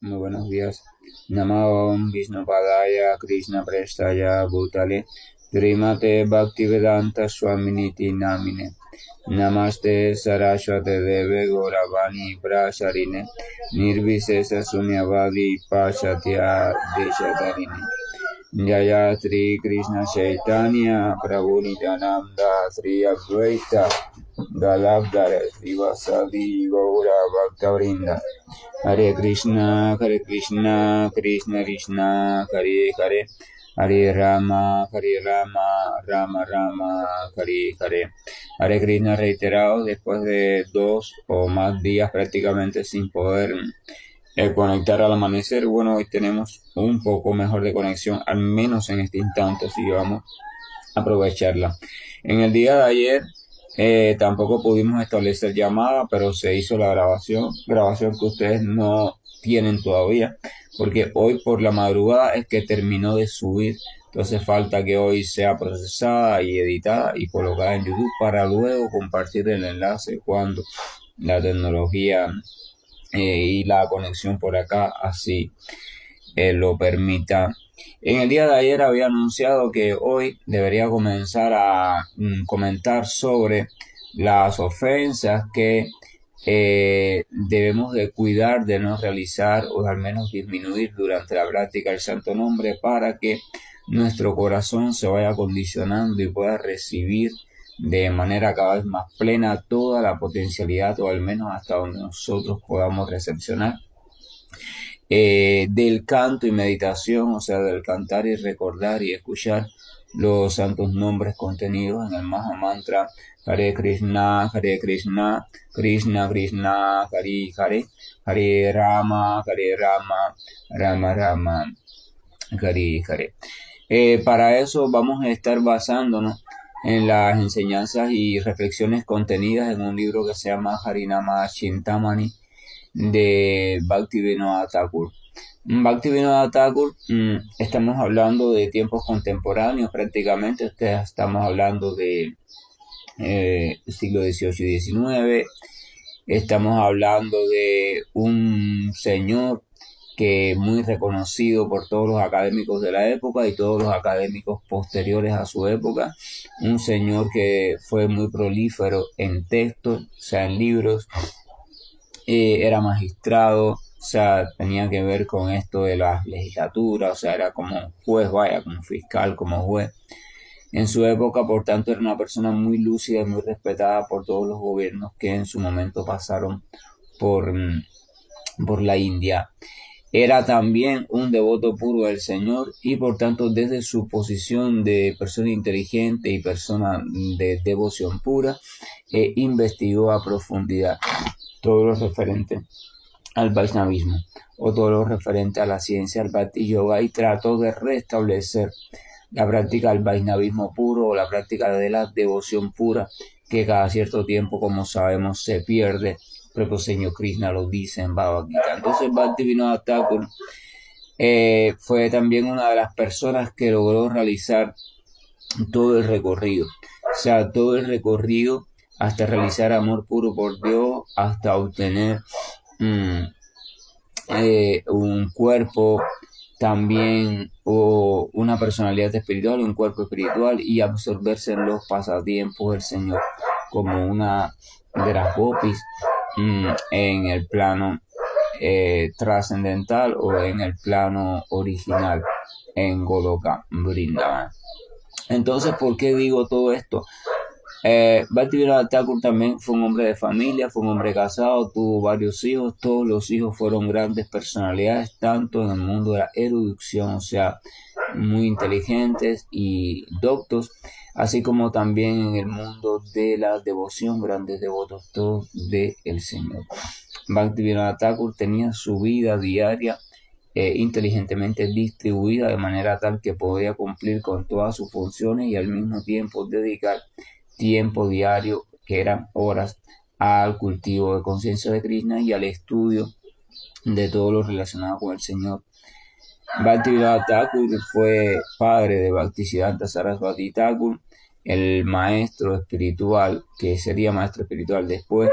Muy buenos días. Namo Vishnu Padaya Krishna Prestaya Bhutale Srimate Bhaktivedanta Swaminiti Namine Namaste Saraswate Deve Gauravani Prasarine Nirvisesa Sunyavadi Pashatya Deshatarine Jaya Sri Krishna Chaitanya Prabhu Nityananda Sri Advaita Gadadhara Srivasadi Gaura Bhaktavrinda Hare Krishna, Krishna Krishna, Hare Hare, Hare Rama, Rama Rama, Hare Hare. Hare Krishna reiterado después de 2 o más días prácticamente sin poder conectar al amanecer. Bueno, hoy tenemos un poco mejor de conexión, al menos en este instante, así que vamos a aprovecharla. En el día de ayer tampoco pudimos establecer llamada, pero se hizo la grabación que ustedes no tienen todavía, porque hoy por la madrugada es que terminó de subir, entonces falta que hoy sea procesada y editada y colocada en YouTube para luego compartir el enlace cuando la tecnología y la conexión por acá así lo permita. En el día de ayer había anunciado que hoy debería comenzar a comentar sobre las ofensas que debemos de cuidar de no realizar o al menos disminuir durante la práctica del Santo Nombre para que nuestro corazón se vaya acondicionando y pueda recibir de manera cada vez más plena toda la potencialidad o al menos hasta donde nosotros podamos recepcionar del canto y meditación, o sea, del cantar y recordar y escuchar los santos nombres contenidos en el Maha Mantra Hare Krishna, Krishna Krishna, Hare Hare, Hare Rama, Rama Rama, Hare Hare. Para eso vamos a estar basándonos en las enseñanzas y reflexiones contenidas en un libro que se llama Harinama Chintamani de Bhaktivinoda Thakur. Bhaktivinoda Thakur, estamos hablando de tiempos contemporáneos prácticamente, estamos hablando de siglo XVIII y XIX, estamos hablando de un señor que muy reconocido por todos los académicos de la época y todos los académicos posteriores a su época, un señor que fue muy prolífero en textos, o sea, en libros, era magistrado, o sea, tenía que ver con esto de las legislaturas, o sea, era como juez, vaya, como fiscal, como juez. En su época, por tanto, era una persona muy lúcida y muy respetada por todos los gobiernos que en su momento pasaron por, por la India. Era también un devoto puro del Señor y por tanto desde su posición de persona inteligente y persona de devoción pura, investigó a profundidad todo lo referente al Vaishnavismo o todo lo referente a la ciencia del Bhakti Yoga y trató de restablecer la práctica del Vaishnavismo puro o la práctica de la devoción pura que cada cierto tiempo, como sabemos, se pierde. El propio Señor Krishna lo dice en Bhagavad Gita. Entonces Bhaktivinoda Thakur fue también una de las personas que logró realizar todo el recorrido, o sea, todo el recorrido hasta realizar amor puro por Dios, hasta obtener un cuerpo también o una personalidad espiritual, un cuerpo espiritual y absorberse en los pasatiempos del Señor como una de las gopis en el plano trascendental o en el plano original en Goloka Vrindavan. Entonces, ¿por qué digo todo esto? Bhaktivinoda Thakur también fue un hombre de familia, fue un hombre casado, tuvo varios hijos, todos los hijos fueron grandes personalidades, tanto en el mundo de la erudición, o sea, muy inteligentes y doctos, así como también en el mundo de la devoción, grandes devotos todos del Señor. Bhaktivinoda Thakur tenía su vida diaria inteligentemente distribuida de manera tal que podía cumplir con todas sus funciones y al mismo tiempo dedicar tiempo diario, que eran horas, al cultivo de conciencia de Krishna y al estudio de todo lo relacionado con el Señor. Bhaktivinoda Thakur fue padre de Bhaktisiddhanta Sarasvati Thakur, el maestro espiritual, que sería maestro espiritual después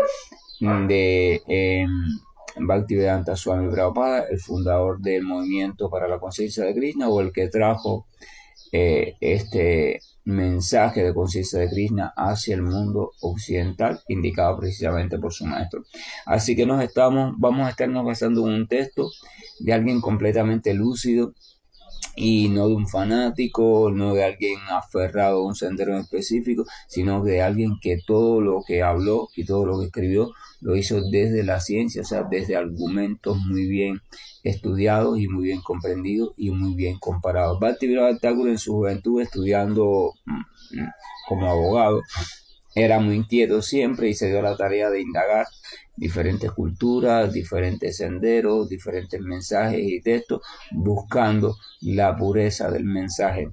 de Bhaktivedanta Swami Prabhupada, el fundador del movimiento para la conciencia de Krishna, o el que trajo este mensaje de conciencia de Krishna hacia el mundo occidental, indicado precisamente por su maestro. Así que vamos a estarnos basando en un texto de alguien completamente lúcido, y no de un fanático, no de alguien aferrado a un sendero en específico, sino de alguien que todo lo que habló y todo lo que escribió lo hizo desde la ciencia, o sea, desde argumentos muy bien estudiados y muy bien comprendidos y muy bien comparados. Bhaktivinoda Thakur en su juventud, estudiando como abogado, era muy inquieto siempre y se dio la tarea de indagar diferentes culturas, diferentes senderos, diferentes mensajes y textos, buscando la pureza del mensaje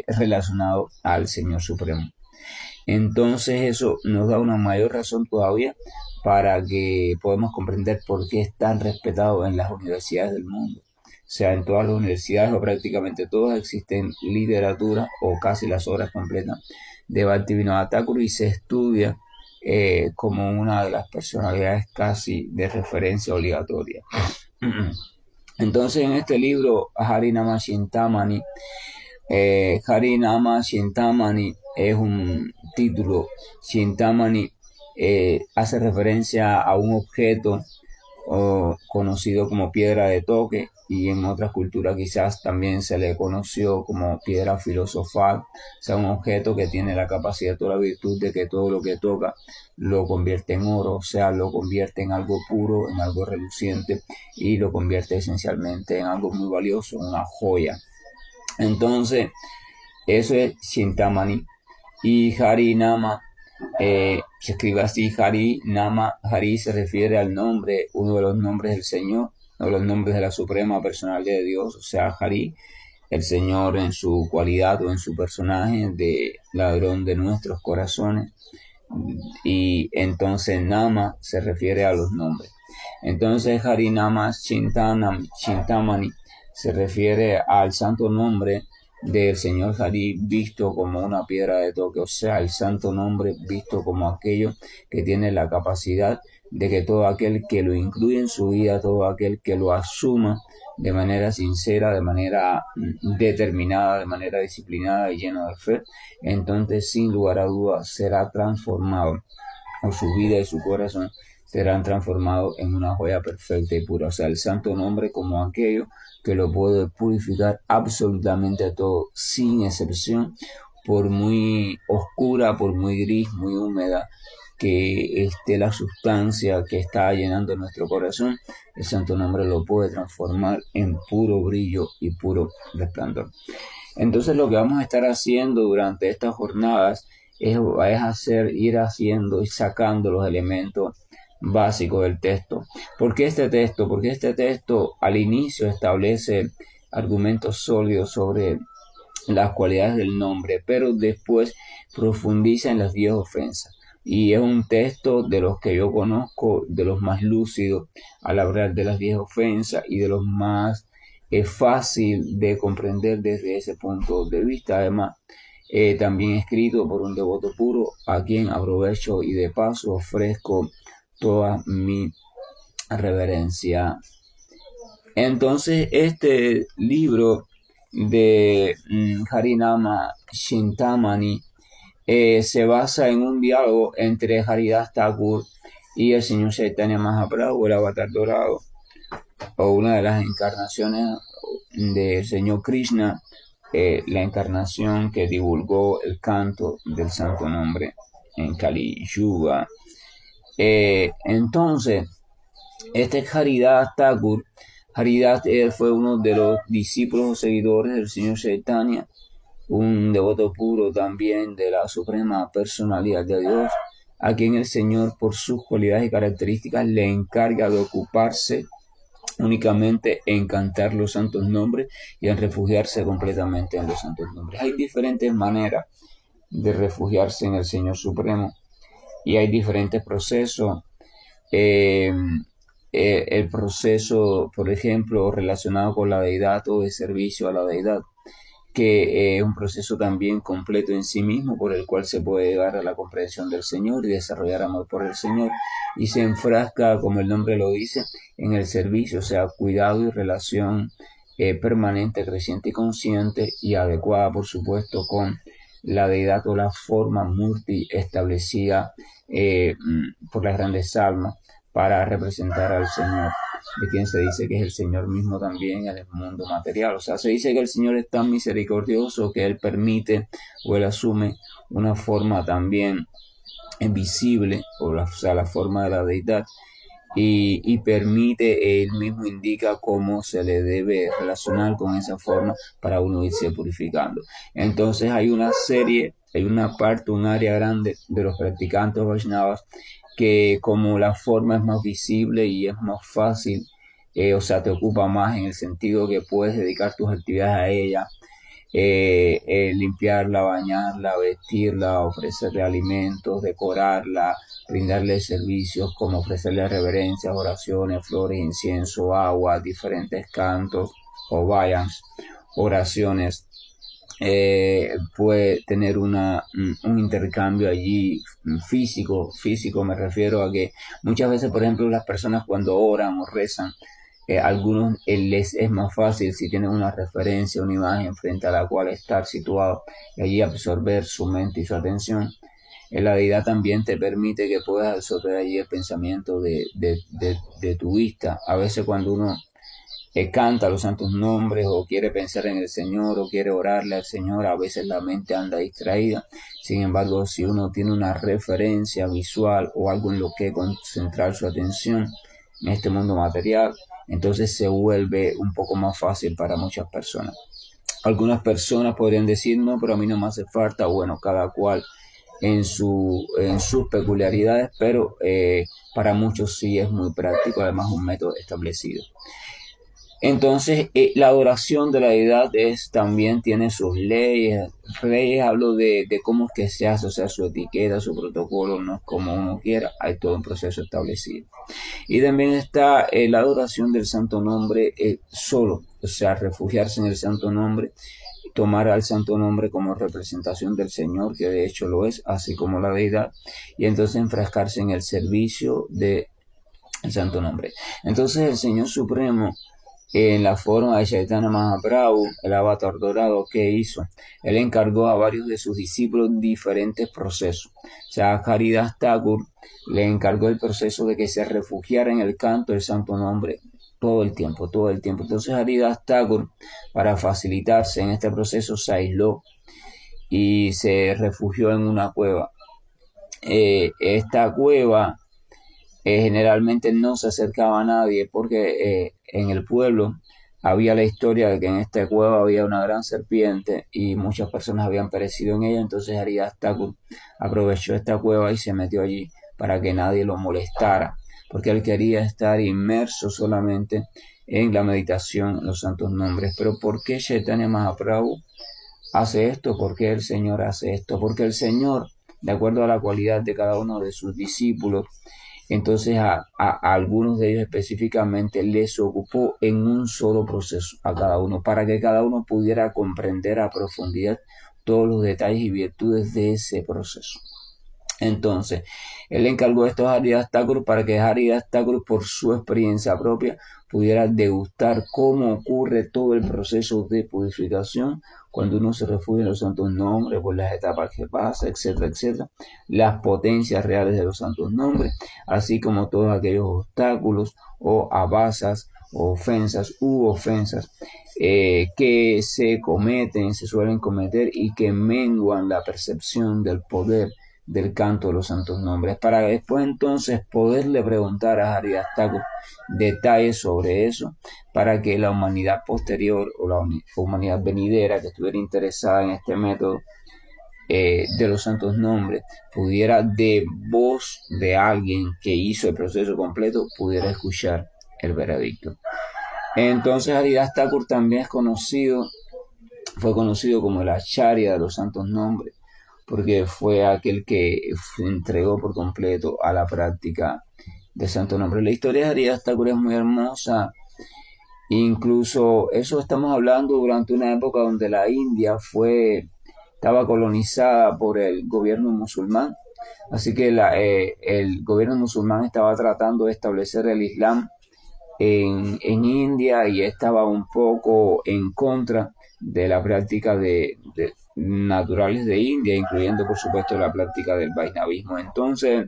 relacionado al Señor Supremo. Entonces eso nos da una mayor razón todavía para que podamos comprender por qué es tan respetado en las universidades del mundo. O sea, en todas las universidades o prácticamente todas existen literatura o casi las obras completas de Bhaktivinoda Thakur y se estudia como una de las personalidades casi de referencia obligatoria. Entonces en este libro, Harinama Chintamani, Harinama Chintamani es un título. Chintamani hace referencia a un objeto conocido como piedra de toque, y en otras culturas quizás también se le conoció como piedra filosofal, o sea, un objeto que tiene la capacidad o la virtud de que todo lo que toca lo convierte en oro, o sea, lo convierte en algo puro, en algo reluciente, y lo convierte esencialmente en algo muy valioso, una joya. Entonces, eso es Chintamani. Y Harinama se escribe así: Hari Nama. Hari se refiere al nombre, uno de los nombres del Señor, uno de los nombres de la Suprema Personalidad de Dios, o sea, Hari, el Señor en su cualidad o en su personaje de ladrón de nuestros corazones. Y entonces Nama se refiere a los nombres. Entonces Harinama Chintamani se refiere al santo nombre del Señor Hari visto como una piedra de toque, o sea, el santo nombre visto como aquello que tiene la capacidad de que todo aquel que lo incluye en su vida, todo aquel que lo asuma de manera sincera, de manera determinada, de manera disciplinada y llena de fe, entonces sin lugar a dudas será transformado, o su vida y su corazón serán transformados en una joya perfecta y pura. O sea, el santo nombre como aquello que lo puede purificar absolutamente todo, sin excepción, por muy oscura, por muy gris, muy húmeda que esté la sustancia que está llenando nuestro corazón, el santo nombre lo puede transformar en puro brillo y puro resplandor. Entonces lo que vamos a estar haciendo durante estas jornadas es ir haciendo y sacando los elementos básicos del texto. ¿Por qué este texto? Porque este texto al inicio establece argumentos sólidos sobre las cualidades del nombre, pero después profundiza en las 10 ofensas. Y es un texto de los que yo conozco, de los más lúcidos al hablar de las 10 ofensas y de los más fácil de comprender desde ese punto de vista. Además, también escrito por un devoto puro, a quien aprovecho y de paso ofrezco toda mi reverencia. Entonces, este libro de Harinama Chintamani se basa en un diálogo entre Haridas Thakur y el señor Chaitanya Mahaprabhu, el avatar dorado, o una de las encarnaciones del señor Krishna, la encarnación que divulgó el canto del santo nombre en Kali Yuga. Entonces, este Haridas Thakur, Haridas fue uno de los discípulos o seguidores del señor Chaitanya, un devoto puro también de la Suprema Personalidad de Dios, a quien el Señor, por sus cualidades y características, le encarga de ocuparse únicamente en cantar los santos nombres y en refugiarse completamente en los santos nombres. Hay diferentes maneras de refugiarse en el Señor Supremo y hay diferentes procesos. El proceso, por ejemplo, relacionado con la deidad o de servicio a la deidad, que es un proceso también completo en sí mismo por el cual se puede llegar a la comprensión del Señor y desarrollar amor por el Señor, y se enfrasca, como el nombre lo dice, en el servicio, o sea, cuidado y relación permanente, creciente y consciente y adecuada, por supuesto, con la deidad o la forma multi establecida por las grandes almas para representar al Señor, de quien se dice que es el Señor mismo también en el mundo material. O sea, se dice que el Señor es tan misericordioso que Él permite o Él asume una forma también visible, o sea, la forma de la deidad, y permite, él mismo indica cómo se le debe relacionar con esa forma para uno irse purificando. Entonces hay una serie, hay una parte, un área grande de los practicantes Vaishnavas que como la forma es más visible y es más fácil, o sea, te ocupa más en el sentido que puedes dedicar tus actividades a ella, limpiarla, bañarla, vestirla, ofrecerle alimentos, decorarla, brindarle servicios como ofrecerle reverencias, oraciones, flores, incienso, agua, diferentes cantos o vayans, oraciones. Puede tener un intercambio allí físico me refiero a que muchas veces, por ejemplo, las personas cuando oran o rezan, algunos les es más fácil si tienen una referencia, una imagen frente a la cual estar situado y allí absorber su mente y su atención. La deidad también te permite que puedas absorber allí el pensamiento de tu vista. A veces cuando uno canta los santos nombres o quiere pensar en el Señor o quiere orarle al Señor, a veces la mente anda distraída. Sin embargo, si uno tiene una referencia visual o algo en lo que concentrar su atención en este mundo material, entonces se vuelve un poco más fácil para muchas personas. Algunas personas podrían decir, no, pero a mí no me hace falta. Bueno, cada cual en sus peculiaridades, pero para muchos sí es muy práctico, además un método establecido. Entonces, la adoración de la deidad también tiene sus leyes. Leyes hablo de cómo es que se hace, o sea, su etiqueta, su protocolo, no es como uno quiera, hay todo un proceso establecido. Y también está la adoración del santo nombre solo, o sea, refugiarse en el santo nombre, tomar al santo nombre como representación del Señor, que de hecho lo es, así como la deidad, y entonces enfrascarse en el servicio del santo nombre. Entonces el Señor Supremo, en la forma de Chaitanya Mahaprabhu, el avatar dorado, que hizo, él encargó a varios de sus discípulos diferentes procesos. O sea, a Haridas Thakur le encargó el proceso de que se refugiara en el canto del santo nombre todo el tiempo, todo el tiempo. Entonces Haridas Thakur, para facilitarse en este proceso, se aisló y se refugió en una cueva. Esta cueva generalmente no se acercaba a nadie porque en el pueblo había la historia de que en esta cueva había una gran serpiente y muchas personas habían perecido en ella. Entonces Haridas Thakur aprovechó esta cueva y se metió allí para que nadie lo molestara, porque él quería estar inmerso solamente en la meditación en los santos nombres. Pero ¿por qué Chaitanya Mahaprabhu hace esto? ¿Por qué el Señor hace esto? Porque el Señor, de acuerdo a la cualidad de cada uno de sus discípulos, entonces a algunos de ellos específicamente les ocupó en un solo proceso a cada uno, para que cada uno pudiera comprender a profundidad todos los detalles y virtudes de ese proceso. Entonces, él encargó estos Haridas Thakur para que Haridas Thakur, por su experiencia propia, pudiera degustar cómo ocurre todo el proceso de purificación cuando uno se refugia en los santos nombres, por las etapas que pasa, etcétera, etcétera, las potencias reales de los santos nombres, así como todos aquellos obstáculos o abasas o ofensas que se cometen, se suelen cometer y que menguan la percepción del poder del canto de los santos nombres, para después entonces poderle preguntar a Haridas Thakur detalles sobre eso, para que la humanidad posterior o la humanidad venidera que estuviera interesada en este método de los santos nombres pudiera, de voz de alguien que hizo el proceso completo, pudiera escuchar el veredicto. Entonces Haridas Thakur también fue conocido como el Acharya de los santos nombres, porque fue aquel que se entregó por completo a la práctica del santo nombre. La historia de Haridas Thakur es muy hermosa Incluso eso estamos hablando durante una época donde la India estaba colonizada por el gobierno musulmán. Así que el gobierno musulmán estaba tratando de establecer el Islam en India y estaba un poco en contra de la práctica de naturales de India, incluyendo por supuesto la práctica del vaisnavismo. Entonces,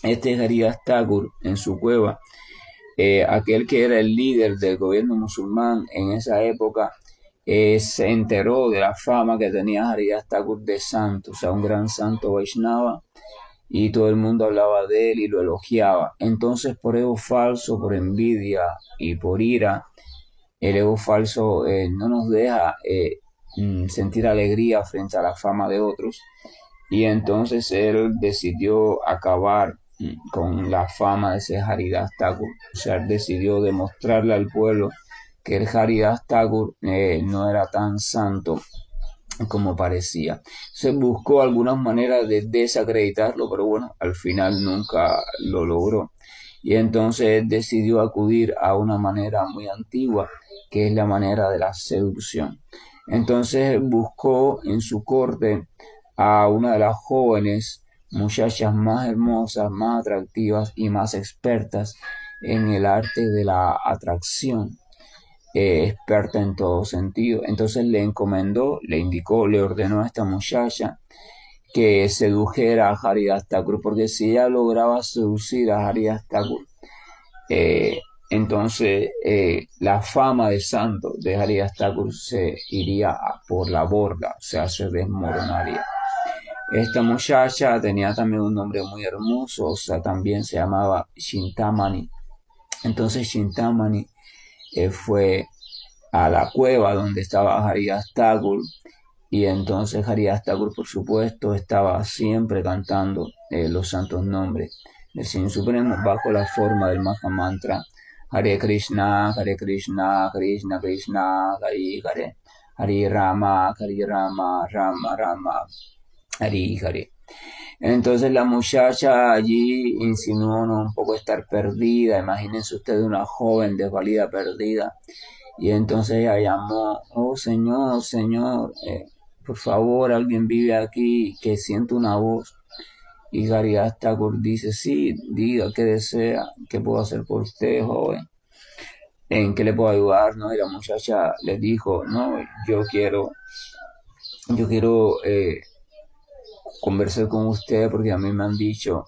este Haridas Thakur en su cueva, aquel que era el líder del gobierno musulmán en esa época, se enteró de la fama que tenía Haridas Thakur de santo, o sea, un gran santo Vaishnava, y todo el mundo hablaba de él y lo elogiaba. Entonces, por ego falso, por envidia y por ira, el ego falso no nos deja sentir alegría frente a la fama de otros. Y entonces él decidió acabar con la fama de ese Haridas Thakur. O sea, él decidió demostrarle al pueblo que el Haridas Thakur no era tan santo como parecía. Se buscó algunas maneras de desacreditarlo, pero bueno, al final nunca lo logró. Y entonces decidió acudir a una manera muy antigua, que es la manera de la seducción. Entonces buscó en su corte a una de las jóvenes muchachas más hermosas, más atractivas y más expertas en el arte de la atracción, experta en todo sentido. Entonces le encomendó, le indicó, le ordenó a esta muchacha que sedujera a Haridas Thakur, porque si ella lograba seducir a Haridas Thakur, eh, entonces la fama de santo de Haridas Thakur se iría por la borda, o sea, se desmoronaría. Esta muchacha tenía también un nombre muy hermoso, o sea, también se llamaba Chintamani. Entonces Chintamani fue a la cueva donde estaba Haridas Thakur, y entonces Haridas Thakur, por supuesto, estaba siempre cantando los santos nombres del Señor Supremo bajo la forma del Mahamantra Hare Krishna, Krishna Krishna, Hare Hare, Hare Rama, Rama Rama, Hare Hare. Entonces la muchacha allí insinuó, ¿no?, un poco estar perdida. Imagínense ustedes una joven desvalida, perdida. Y entonces ella llamó: oh Señor, Señor, por favor, alguien vive aquí, que siento una voz. Y Haridas Thakur dice: sí, diga qué desea, qué puedo hacer por usted, joven, en qué le puedo ayudar, ¿no? Y la muchacha le dijo: no, yo quiero conversar con usted porque a mí me han dicho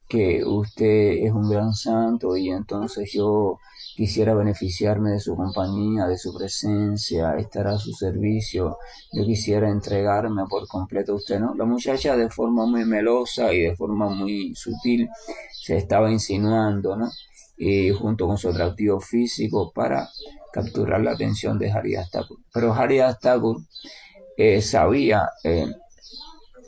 que usted es un gran santo, y entonces yo quisiera beneficiarme de su compañía, de su presencia, estar a su servicio. Yo quisiera entregarme por completo a usted, ¿no? La muchacha, de forma muy melosa y de forma muy sutil, se estaba insinuando, ¿no? Y junto con su atractivo físico, para capturar la atención de Haridas Thakur. Pero Haridas Thakur sabía,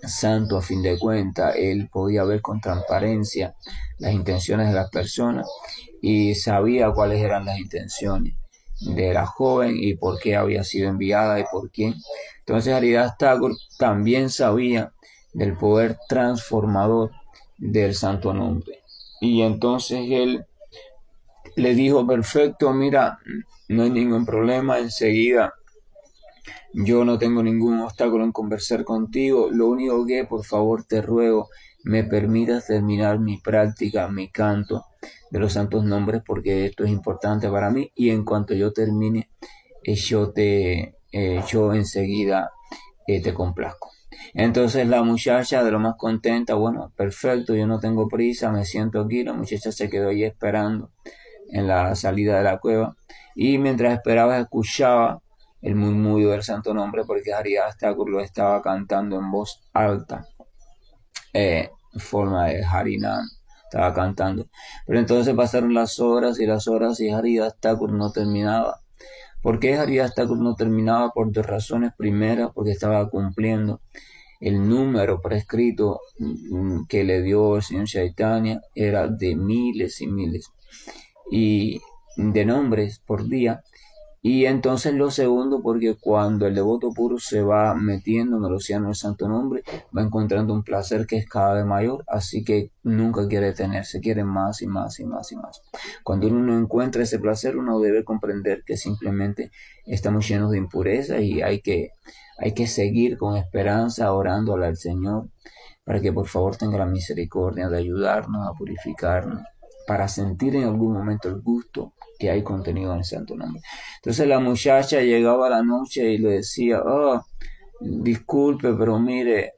santo a fin de cuentas, él podía ver con transparencia las intenciones de las personas, y sabía cuáles eran las intenciones de la joven y por qué había sido enviada y por quién. Entonces Haridas Thakur también sabía del poder transformador del santo nombre, y entonces él le dijo: perfecto, mira, no hay ningún problema, enseguida yo no tengo ningún obstáculo en conversar contigo. Lo único que, por favor, te ruego, me permitas terminar mi práctica, mi canto de los santos nombres, porque esto es importante para mí. Y en cuanto yo termine, yo enseguida te complazco. Entonces la muchacha, de lo más contenta: bueno, perfecto, yo no tengo prisa, me siento aquí. La muchacha se quedó ahí esperando en la salida de la cueva, y mientras esperaba escuchaba el murmullo del santo nombre, porque Haridas Thakur lo estaba cantando en voz alta, en forma de Harinam, estaba cantando. Pero entonces pasaron las horas y las horas, y Haridas Thakur no terminaba. ¿Por qué Haridas Thakur no terminaba? Por dos razones. Primera, porque estaba cumpliendo el número prescrito que le dio el señor Chaitanya, era de miles y miles y de nombres por día, Y entonces lo segundo, porque cuando el devoto puro se va metiendo en el océano del santo nombre, va encontrando un placer que es cada vez mayor, así que nunca quiere detenerse, quiere más y más y más y más. Cuando uno no encuentra ese placer, uno debe comprender que simplemente estamos llenos de impureza y hay que seguir con esperanza orando al Señor para que por favor tenga la misericordia de ayudarnos a purificarnos, para sentir en algún momento el gusto que hay contenido en el santo nombre. Entonces la muchacha llegaba a la noche y le decía, oh, disculpe, pero mire,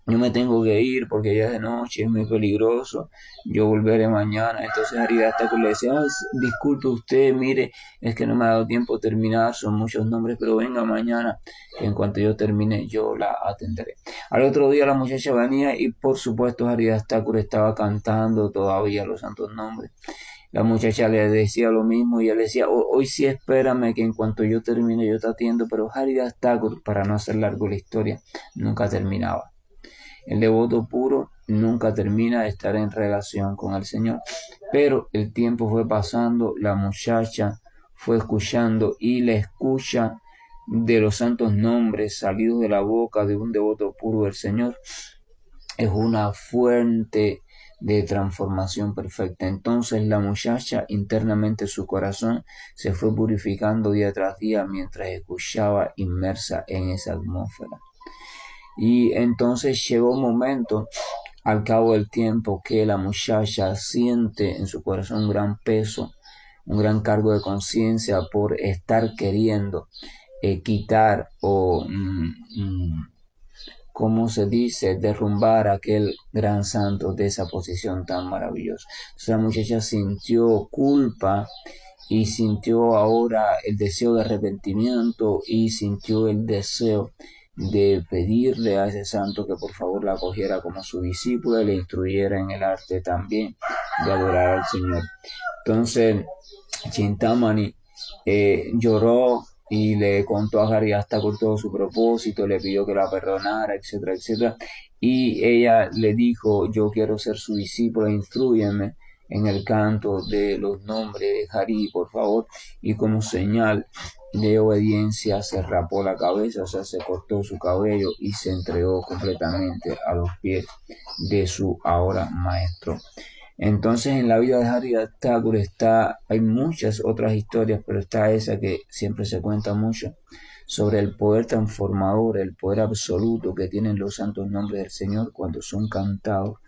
yo me tengo que ir porque ya es de noche, es muy peligroso, yo volveré mañana. Entonces Haridatta le decía, "Ah, disculpe usted, mire, es que no me ha dado tiempo de terminar, son muchos nombres, pero venga mañana, que en cuanto yo termine yo la atenderé". Al otro día la muchacha venía y por supuesto Haridatta estaba cantando todavía los santos nombres. La muchacha le decía lo mismo y él le decía, hoy sí espérame que en cuanto yo termine yo te atiendo, pero Haridas Thakur, para no hacer largo la historia, nunca terminaba. El devoto puro nunca termina de estar en relación con el Señor, pero el tiempo fue pasando, la muchacha fue escuchando y la escucha de los santos nombres salidos de la boca de un devoto puro del Señor es una fuente de transformación perfecta. Entonces la muchacha internamente su corazón se fue purificando día tras día mientras escuchaba inmersa en esa atmósfera. Y entonces llegó un momento al cabo del tiempo que la muchacha siente en su corazón un gran peso, un gran cargo de conciencia por estar queriendo quitar o como se dice, derrumbar a aquel gran santo de esa posición tan maravillosa. Entonces la muchacha sintió culpa y sintió ahora el deseo de arrepentimiento y sintió el deseo de pedirle a ese santo que por favor la acogiera como su discípula y le instruyera en el arte también de adorar al Señor. Entonces Chintamani lloró y le contó a Haridas por todo su propósito, le pidió que la perdonara, etcétera, etcétera. Y ella le dijo, yo quiero ser su discípula, instrúyeme en el canto de los nombres de Hari, por favor. Y como señal de obediencia se rapó la cabeza, o sea, se cortó su cabello y se entregó completamente a los pies de su ahora maestro. Entonces en la vida de Haridas Thakur hay muchas otras historias, pero está esa que siempre se cuenta mucho sobre el poder transformador, el poder absoluto que tienen los santos nombres del Señor cuando son cantados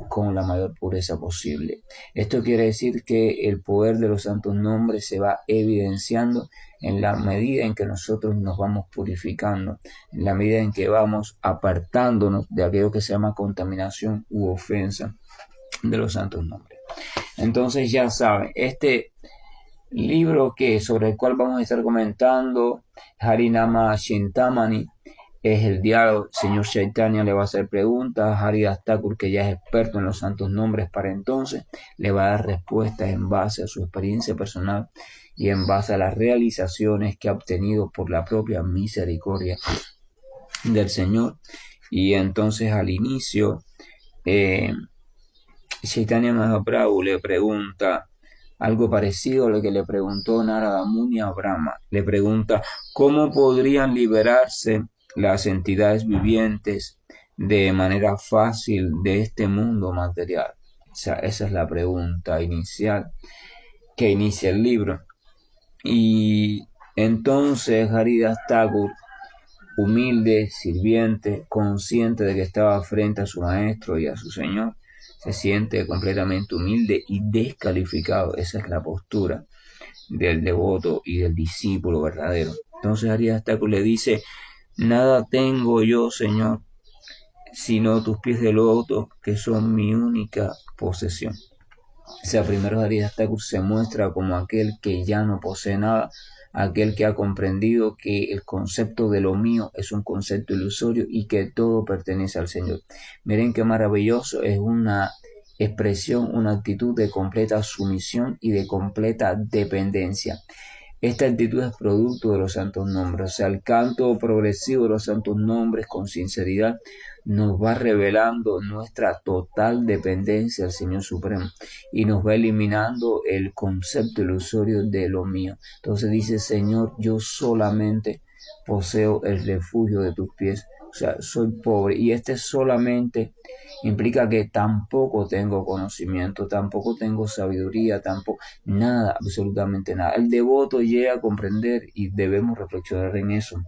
con la mayor pureza posible. Esto quiere decir que el poder de los santos nombres se va evidenciando en la medida en que nosotros nos vamos purificando, en la medida en que vamos apartándonos de aquello que se llama contaminación u ofensa de los santos nombres. Entonces ya saben, este libro sobre el cual vamos a estar comentando, Harinama Chintamani, es el diálogo. Señor Chaitanya le va a hacer preguntas, Haridas Thakur, que ya es experto en los santos nombres para entonces, le va a dar respuestas en base a su experiencia personal y en base a las realizaciones que ha obtenido por la propia misericordia del Señor. Y entonces al inicio, Chaitanya Mahaprabhu le pregunta algo parecido a lo que le preguntó Narada Muni a Brahma. Le pregunta, ¿cómo podrían liberarse las entidades vivientes de manera fácil de este mundo material? O sea, esa es la pregunta inicial que inicia el libro. Y entonces Haridas Thakur, humilde, sirviente, consciente de que estaba frente a su maestro y a su señor, se siente completamente humilde y descalificado. Esa es la postura del devoto y del discípulo verdadero. Entonces Haridas Thakur le dice, nada tengo yo, Señor, sino tus pies de loto, que son mi única posesión. O sea, primero Haridas Thakur se muestra como aquel que ya no posee nada, aquel que ha comprendido que el concepto de lo mío es un concepto ilusorio y que todo pertenece al Señor. Miren qué maravilloso, es una expresión, una actitud de completa sumisión y de completa dependencia. Esta actitud es producto de los santos nombres, o sea, el canto progresivo de los santos nombres con sinceridad nos va revelando nuestra total dependencia al Señor Supremo y nos va eliminando el concepto ilusorio de lo mío. Entonces dice, Señor, yo solamente poseo el refugio de tus pies. O sea, soy pobre y este solamente implica que tampoco tengo conocimiento, tampoco tengo sabiduría, tampoco nada, absolutamente nada. El devoto llega a comprender y debemos reflexionar en eso,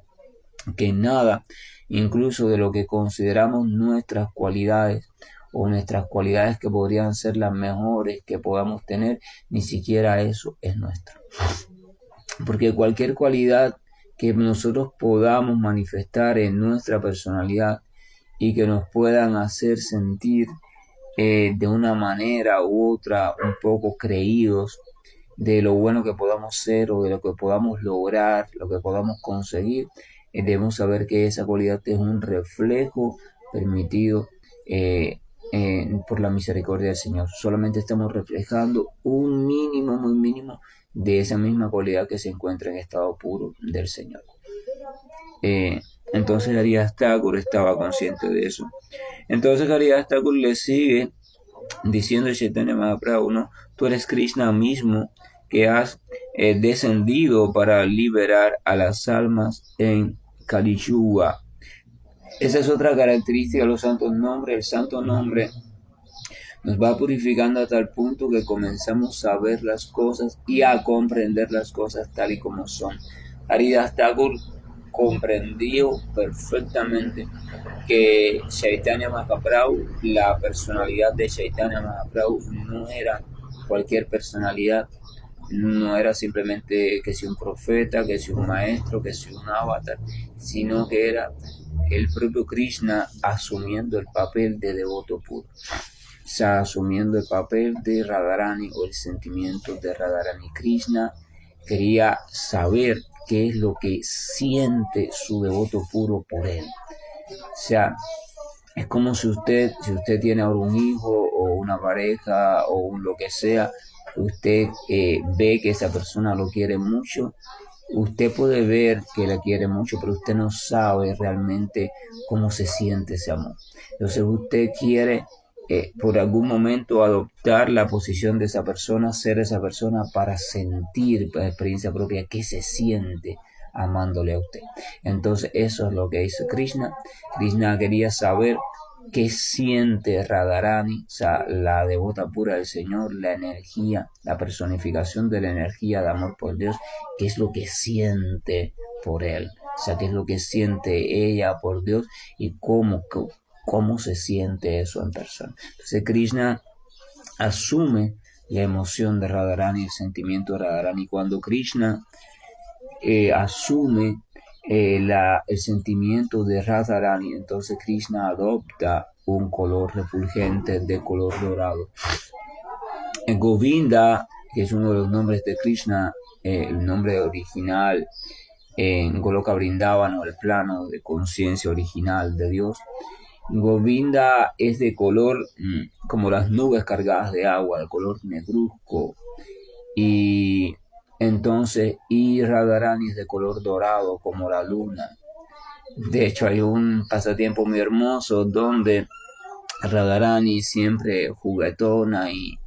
que nada, incluso de lo que consideramos nuestras cualidades o nuestras cualidades que podrían ser las mejores que podamos tener, ni siquiera eso es nuestro. Porque cualquier cualidad que nosotros podamos manifestar en nuestra personalidad y que nos puedan hacer sentir de una manera u otra un poco creídos de lo bueno que podamos ser o de lo que podamos lograr, lo que podamos conseguir, debemos saber que esa cualidad es un reflejo permitido por la misericordia del Señor. Solamente estamos reflejando un mínimo, muy mínimo, de esa misma cualidad que se encuentra en estado puro del Señor. Eh, entonces Haridas Thakur estaba consciente de eso. Entonces Haridas Thakur le sigue diciendo a Chaitanya Mahaprabhu, ¿no? Tú eres Krishna mismo que has descendido para liberar a las almas en Kali Yuga. Esa es otra característica de los santos nombres. El santo nombre nos va purificando a tal punto que comenzamos a ver las cosas y a comprender las cosas tal y como son. Haridas Thakur comprendió perfectamente que Chaitanya Mahaprabhu, la personalidad de Chaitanya Mahaprabhu no era cualquier personalidad, no era simplemente que sea un profeta, que sea un maestro, que sea un avatar, sino que era el propio Krishna asumiendo el papel de devoto puro. O sea, asumiendo el papel de Radharani o el sentimiento de Radharani. Krishna quería saber qué es lo que siente su devoto puro por él. O sea, es como si usted tiene ahora un hijo o una pareja o lo que sea, usted ve que esa persona lo quiere mucho, usted puede ver que la quiere mucho, pero usted no sabe realmente cómo se siente ese amor. Entonces usted quiere por algún momento adoptar la posición de esa persona, ser esa persona para sentir por experiencia propia qué se siente amándole a usted. Entonces eso es lo que hizo Krishna. Krishna quería saber qué siente Radharani, o sea, la devota pura del Señor, la energía, la personificación de la energía de amor por Dios, qué es lo que siente por él, o sea, qué es lo que siente ella por Dios y cómo se siente eso en persona. Entonces Krishna asume la emoción de Radharani, el sentimiento de Radharani. Cuando Krishna asume el sentimiento de Radharani, entonces Krishna adopta un color refulgente de color dorado. En Govinda, que es uno de los nombres de Krishna, el nombre original en Goloka Vrindavana, el plano de conciencia original de Dios, Govinda es de color como las nubes cargadas de agua, de color negruzco, y entonces Radharani es de color dorado como la luna. De hecho hay un pasatiempo muy hermoso donde Radharani siempre juguetona y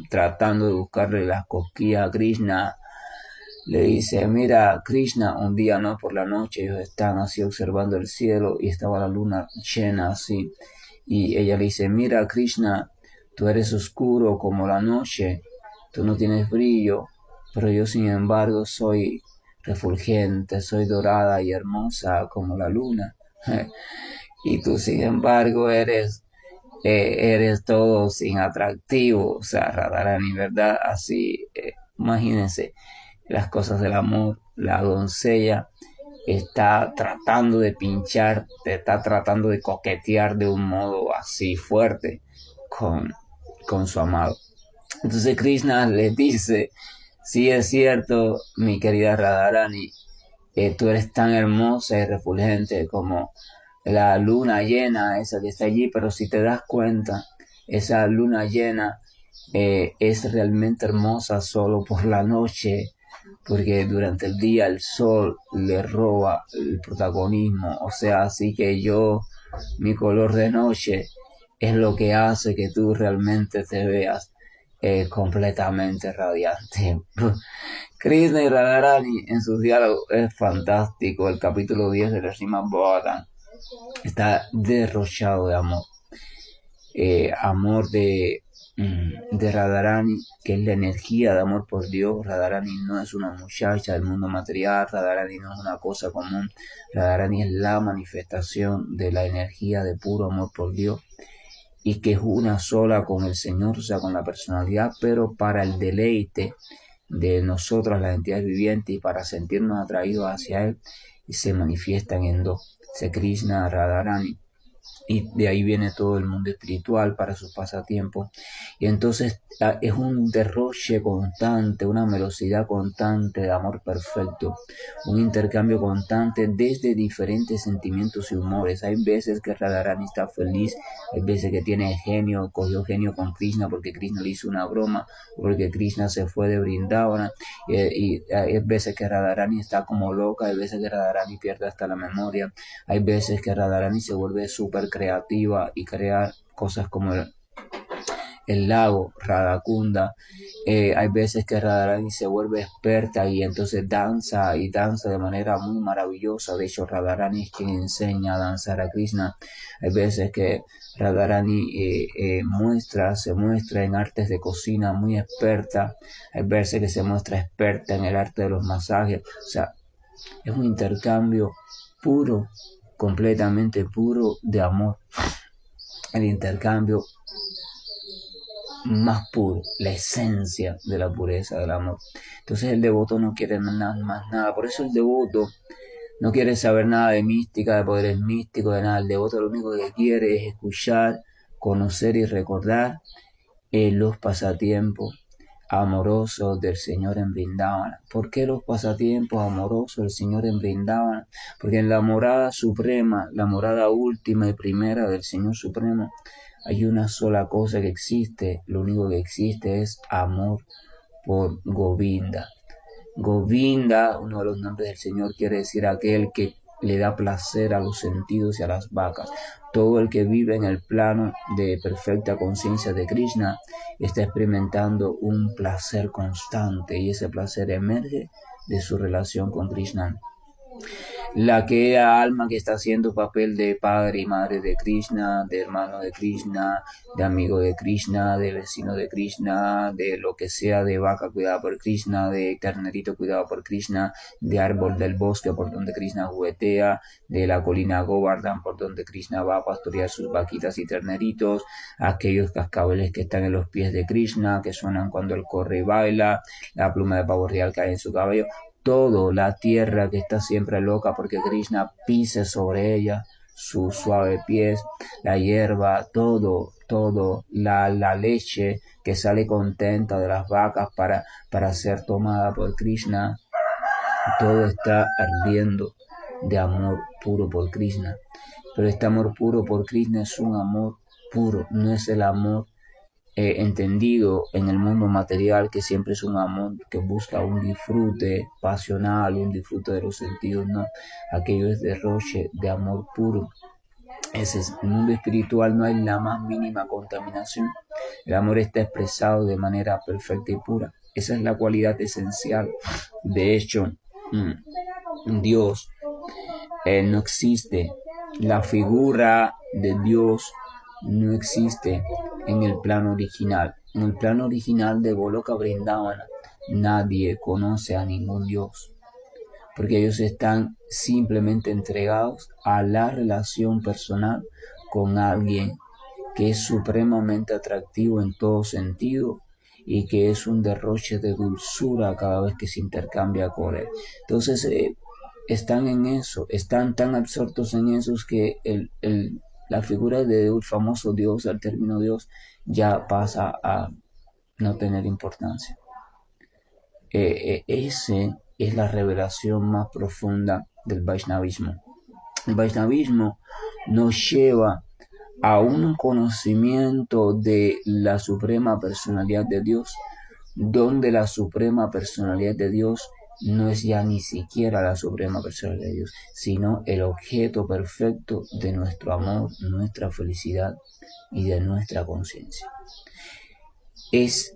tratando de buscarle las cosquillas a Krishna, le dice, mira Krishna, un día no por la noche ellos están así observando el cielo y estaba la luna llena así, y ella le dice, mira Krishna, tú eres oscuro como la noche, tú no tienes brillo, pero yo sin embargo soy refulgente, soy dorada y hermosa como la luna. Y tú sin embargo eres todo sin atractivo, o sea, Radharani, ¿verdad? Así, imagínense las cosas del amor, la doncella está tratando de pinchar, está tratando de coquetear de un modo así fuerte con su amado. Entonces Krishna le dice, sí es cierto, mi querida Radharani, tú eres tan hermosa y refulgente como la luna llena, esa que está allí, pero si te das cuenta, esa luna llena es realmente hermosa solo por la noche, porque durante el día el sol le roba el protagonismo, o sea, así que yo mi color de noche, es lo que hace que tú realmente te veas completamente radiante. Krishna y Radharani en sus diálogos es fantástico. El capítulo 10 de la Srimad Bhagavatam está derrochado de amor. Amor de Radharani, que es la energía de amor por Dios. Radharani no es una muchacha del mundo material, Radharani no es una cosa común, Radharani es la manifestación de la energía de puro amor por Dios y que es una sola con el Señor, o sea, con la personalidad, pero para el deleite de nosotras, las entidades vivientes, y para sentirnos atraídos hacia Él, y se manifiestan en dos, se Krishna, Radharani. Y de ahí viene todo el mundo espiritual para sus pasatiempos. Y entonces es un derroche constante, una velocidad constante de amor perfecto, un intercambio constante desde diferentes sentimientos y humores. Hay veces que Radharani está feliz, hay veces que tiene genio, cogió genio con Krishna porque Krishna le hizo una broma, porque Krishna se fue de Vrindavana, y hay veces que Radharani está como loca, hay veces que Radharani pierde hasta la memoria, hay veces que Radharani se vuelve súper creativa y crea cosas como el lago Radhakunda. Hay veces que Radharani se vuelve experta y entonces danza y danza de manera muy maravillosa. De hecho, Radharani es quien enseña a danzar a Krishna. Hay veces que Radharani se muestra en artes de cocina muy experta. Hay veces que se muestra experta en el arte de los masajes. O sea, es un intercambio puro, completamente puro de amor. El intercambio más puro, la esencia de la pureza del amor. Entonces el devoto no quiere más nada. Por eso el devoto no quiere saber nada de mística, de poderes místicos, de nada. El devoto lo único que quiere es escuchar, conocer y recordar los pasatiempos amorosos del Señor en Vrindavana. ¿Por qué los pasatiempos amorosos del Señor en Vrindavana? Porque en la morada suprema, la morada última y primera del Señor Supremo, hay una sola cosa que existe, lo único que existe es amor por Govinda. Govinda, uno de los nombres del Señor, quiere decir aquel que le da placer a los sentidos y a las vacas. Todo el que vive en el plano de perfecta conciencia de Krishna está experimentando un placer constante y ese placer emerge de su relación con Krishna. La aquella alma que está haciendo papel de padre y madre de Krishna, de hermano de Krishna, de amigo de Krishna, de vecino de Krishna, de lo que sea, de vaca cuidada por Krishna, de ternerito cuidado por Krishna, de árbol del bosque por donde Krishna juguetea, de la colina Govardhan por donde Krishna va a pastorear sus vaquitas y terneritos, aquellos cascabeles que están en los pies de Krishna, que suenan cuando él corre y baila, la pluma de pavo real cae en su cabello. Todo, la tierra que está siempre loca porque Krishna pise sobre ella sus suaves pies, la hierba, todo, la leche que sale contenta de las vacas para ser tomada por Krishna, todo está ardiendo de amor puro por Krishna. Pero este amor puro por Krishna es un amor puro, no es el amor entendido en el mundo material, que siempre es un amor que busca un disfrute pasional, un disfrute de los sentidos, no, aquello es derroche de amor puro. Ese es el mundo espiritual, no hay la más mínima contaminación, el amor está expresado de manera perfecta y pura, esa es la cualidad esencial. De hecho, Dios no existe, la figura de Dios no existe en el plano original. En el plano original de Goloka Vrindavana nadie conoce a ningún Dios, porque ellos están simplemente entregados a la relación personal con alguien que es supremamente atractivo en todo sentido y que es un derroche de dulzura cada vez que se intercambia con él. Entonces están en eso, están tan absortos en eso que la figura del famoso Dios, el término Dios, ya pasa a no tener importancia. Ese es la revelación más profunda del Vaishnavismo. El Vaishnavismo nos lleva a un conocimiento de la suprema personalidad de Dios, donde la suprema personalidad de Dios no es ya ni siquiera la suprema persona de Dios, sino el objeto perfecto de nuestro amor, nuestra felicidad y de nuestra conciencia. Es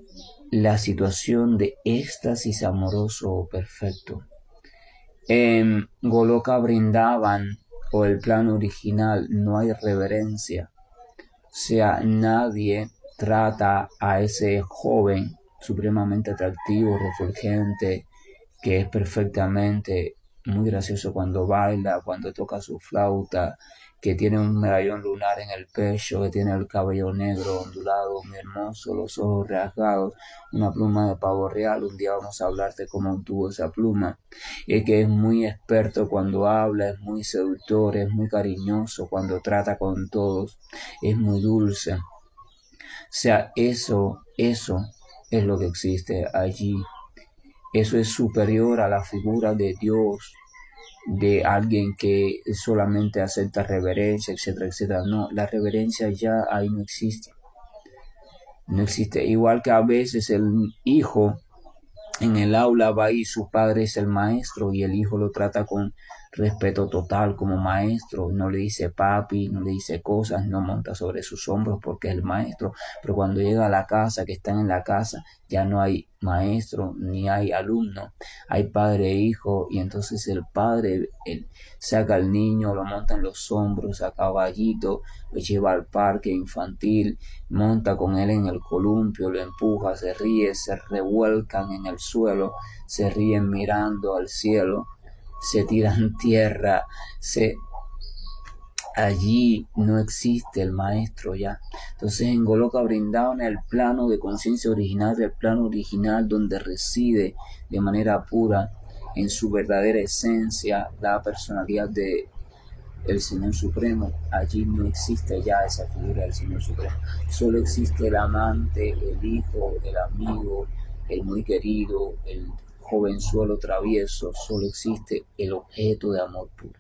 la situación de éxtasis amoroso perfecto. En Goloka Vrindavan o el plano original no hay reverencia, o sea, nadie trata a ese joven supremamente atractivo, refulgente, que es perfectamente muy gracioso cuando baila, cuando toca su flauta, que tiene un medallón lunar en el pecho, que tiene el cabello negro ondulado, muy hermoso, los ojos rasgados, una pluma de pavo real. Un día vamos a hablar de cómo obtuvo esa pluma. Y que es muy experto cuando habla, es muy seductor, es muy cariñoso cuando trata con todos, es muy dulce. O sea, eso es lo que existe allí. Eso es superior a la figura de Dios, de alguien que solamente acepta reverencia, etcétera, etcétera. No, la reverencia ya ahí no existe. No existe. Igual que a veces el hijo en el aula va y su padre es el maestro y el hijo lo trata con respeto total como maestro, no le dice papi, no le dice cosas, no monta sobre sus hombros porque es el maestro, pero cuando llega a la casa, que están en la casa, ya no hay maestro ni hay alumno, hay padre e hijo, y entonces el padre saca al niño, lo monta en los hombros a caballito, lo lleva al parque infantil, monta con él en el columpio, lo empuja, se ríe, se revuelcan en el suelo, se ríen mirando al cielo, se tiran tierra, allí no existe el maestro ya. Entonces en Goloka Vrindavan el plano de conciencia original, el plano original donde reside de manera pura en su verdadera esencia la personalidad de el Señor Supremo. Allí no existe ya esa figura del Señor Supremo, solo existe el amante, el hijo, el amigo, el muy querido, el jovenzuelo travieso, solo existe el objeto de amor puro.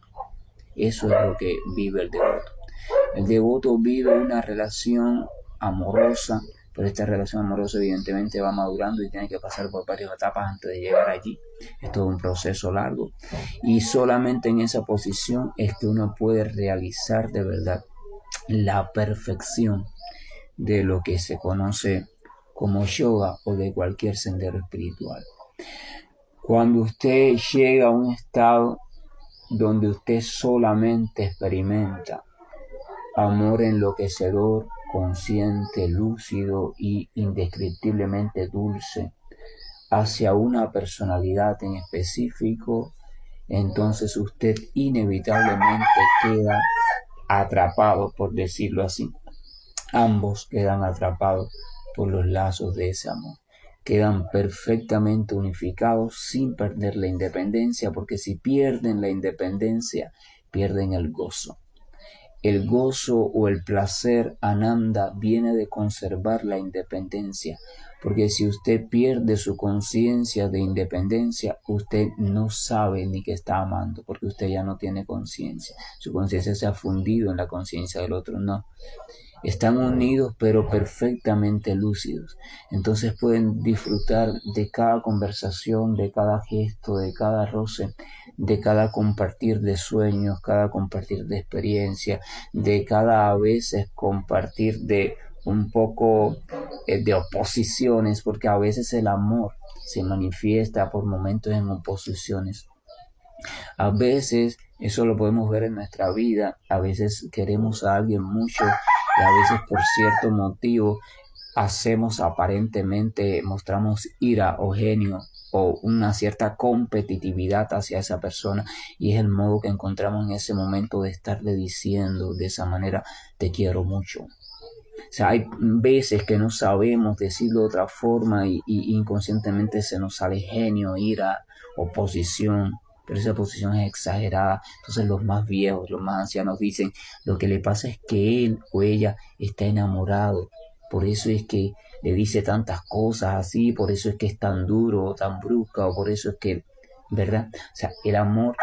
Eso es lo que vive el devoto. El devoto vive una relación amorosa, pero esta relación amorosa evidentemente va madurando y tiene que pasar por varias etapas antes de llegar allí. Es todo un proceso largo. Y solamente en esa posición es que uno puede realizar de verdad la perfección de lo que se conoce como yoga o de cualquier sendero espiritual. Cuando usted llega a un estado donde usted solamente experimenta amor enloquecedor, consciente, lúcido y indescriptiblemente dulce hacia una personalidad en específico, entonces usted inevitablemente queda atrapado, por decirlo así. Ambos quedan atrapados por los lazos de ese amor. Quedan perfectamente unificados sin perder la independencia, porque si pierden la independencia, pierden el gozo. El gozo o el placer ananda viene de conservar la independencia, porque si usted pierde su conciencia de independencia, usted no sabe ni que está amando, porque usted ya no tiene conciencia. Su conciencia se ha fundido en la conciencia del otro, no. Están unidos pero perfectamente lúcidos. Entonces pueden disfrutar de cada conversación, de cada gesto, de cada roce, de cada compartir de sueños, cada compartir de experiencia, de cada a veces compartir de un poco de oposiciones, porque a veces el amor se manifiesta por momentos en oposiciones. A veces eso lo podemos ver en nuestra vida, a veces queremos a alguien mucho y a veces por cierto motivo mostramos ira o genio o una cierta competitividad hacia esa persona, y es el modo que encontramos en ese momento de estarle diciendo de esa manera: te quiero mucho. O sea, hay veces que no sabemos decirlo de otra forma y inconscientemente se nos sale genio, ira, oposición, pero esa posición es exagerada. Entonces los más viejos, los más ancianos dicen: lo que le pasa es que él o ella está enamorado, por eso es que le dice tantas cosas así, por eso es que es tan duro o tan brusca, o por eso es que, ¿verdad? O sea, el amor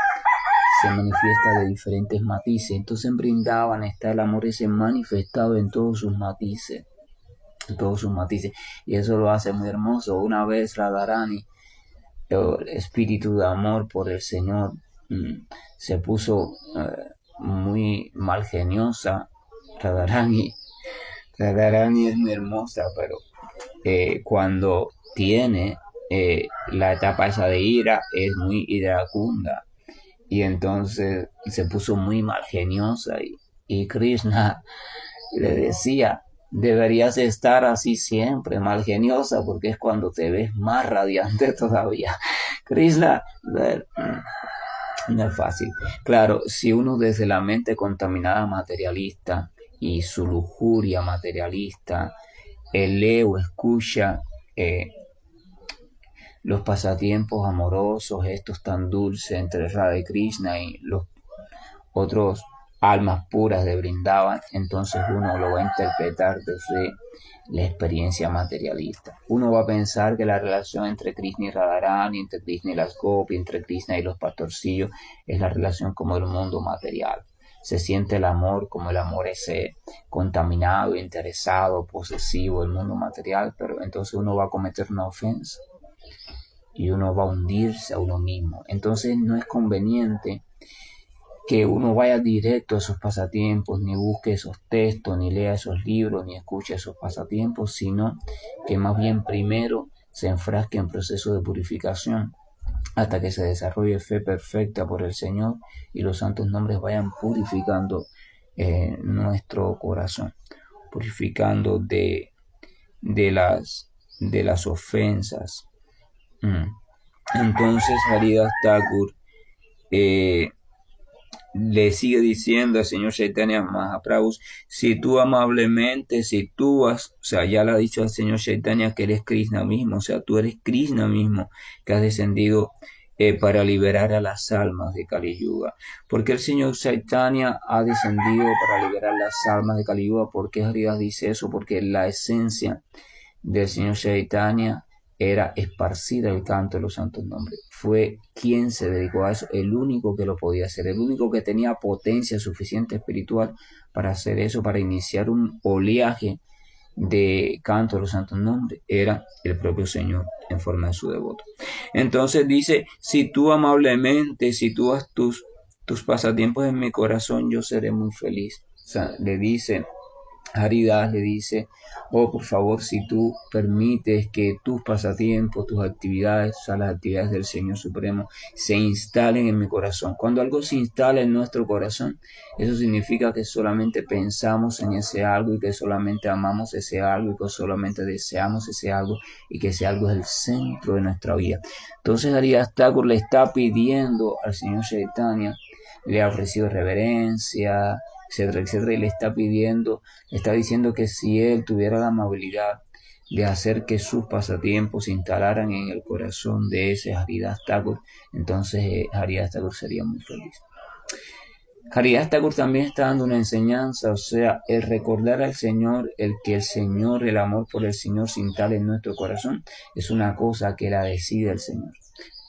se manifiesta de diferentes matices. Entonces en Brindavan está el amor ese manifestado en todos sus matices, y eso lo hace muy hermoso. Una vez Radharani el espíritu de amor por el Señor se puso muy malgeniosa. Radharani, Radharani es muy hermosa, pero cuando tiene la etapa esa de ira, es muy iracunda. Y entonces se puso muy malgeniosa y Krishna le decía, deberías estar así siempre, malgeniosa, porque es cuando te ves más radiante todavía. Krishna, no es fácil. Claro, si uno desde la mente contaminada materialista y su lujuria materialista lee o escucha eh, los pasatiempos amorosos, estos tan dulces entre Radha y Krishna y los otros almas puras de Brindavan, entonces uno lo va a interpretar desde la experiencia materialista. Uno va a pensar que la relación entre Krishna y Radharani, entre Krishna y las Gopi, entre Krishna y los pastorcillos, es la relación como el mundo material. Se siente el amor como el amor ese contaminado, interesado, posesivo, el mundo material, pero entonces uno va a cometer una ofensa y uno va a hundirse a uno mismo. Entonces no es conveniente que uno vaya directo a esos pasatiempos, ni busque esos textos, ni lea esos libros, ni escuche esos pasatiempos, sino que más bien primero se enfrasque en proceso de purificación hasta que se desarrolle fe perfecta por el Señor y los santos nombres vayan purificando nuestro corazón, purificando de las ofensas. Entonces Haridas Thakur eh, le sigue diciendo al señor Chaitanya Mahaprabhu, si tú amablemente, si tú has, o sea, ya le ha dicho al señor Chaitanya que eres Krishna mismo, o sea, tú eres Krishna mismo, que has descendido para liberar a las almas de Kali Yuga. ¿Por qué el señor Chaitanya ha descendido para liberar las almas de Kali Yuga? ¿Por qué Haridas dice eso? Porque la esencia del señor Chaitanya era esparcir el canto de los santos nombres. Fue quien se dedicó a eso, el único que lo podía hacer, el único que tenía potencia suficiente espiritual para hacer eso, para iniciar un oleaje de canto de los santos nombres, era el propio Señor en forma de su devoto. Entonces dice, si tú amablemente, si tú das tus pasatiempos en mi corazón, yo seré muy feliz. O sea, le dice Haridas, le dice, oh, por favor, si tú permites que tus pasatiempos, tus actividades, o sea, las actividades del Señor Supremo, se instalen en mi corazón. Cuando algo se instala en nuestro corazón, eso significa que solamente pensamos en ese algo y que solamente amamos ese algo y que solamente deseamos ese algo y que ese algo es el centro de nuestra vida. Entonces Haridas Thakur le está pidiendo al Señor Chaitanya, le ha ofrecido reverencia, etcétera, etcétera, y le está pidiendo, le está diciendo que si él tuviera la amabilidad de hacer que sus pasatiempos se instalaran en el corazón de ese Haridas Thakur, entonces Haridas Thakur sería muy feliz. Haridas Thakur también está dando una enseñanza, o sea, el recordar al Señor, el que el Señor, el amor por el Señor se instale en nuestro corazón, es una cosa que la decide el Señor.